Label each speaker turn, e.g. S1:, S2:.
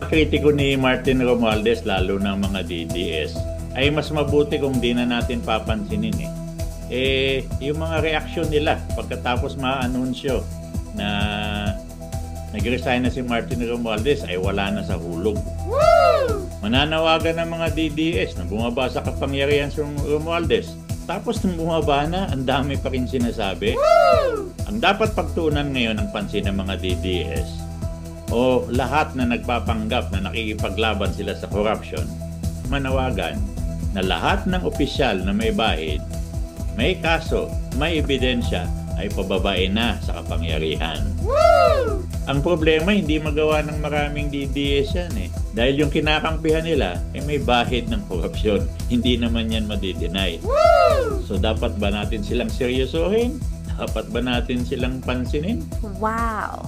S1: kritiko ni Martin Romualdez, lalo ng mga DDS, ay mas mabuti kung di na natin papansinin yung mga reaksyon nila pagkatapos ma-anunsyo na nag-resign na si Martin Romualdez ay wala na sa hulog. Woo! Mananawagan ng mga DDS na bumaba sa kapangyarihan si Romualdez. Tapos nung bumaba na, ang dami pa rin sinasabi. Woo! Ang dapat pagtuunan ngayon ng pansin ng mga DDS o lahat na nagpapanggap na nakikipaglaban sila sa corruption, manawagan na lahat ng opisyal na may bahid, may kaso, may ebidensya, ay pababain na sa kapangyarihan. Woo! Ang problema, hindi magawa ng maraming DDS yan Dahil yung kinakampihan nila ay may bahid ng korupsyon. Hindi naman yan madideny. Woo! So dapat ba natin silang seryosohin? Dapat ba natin silang pansinin?
S2: Wow!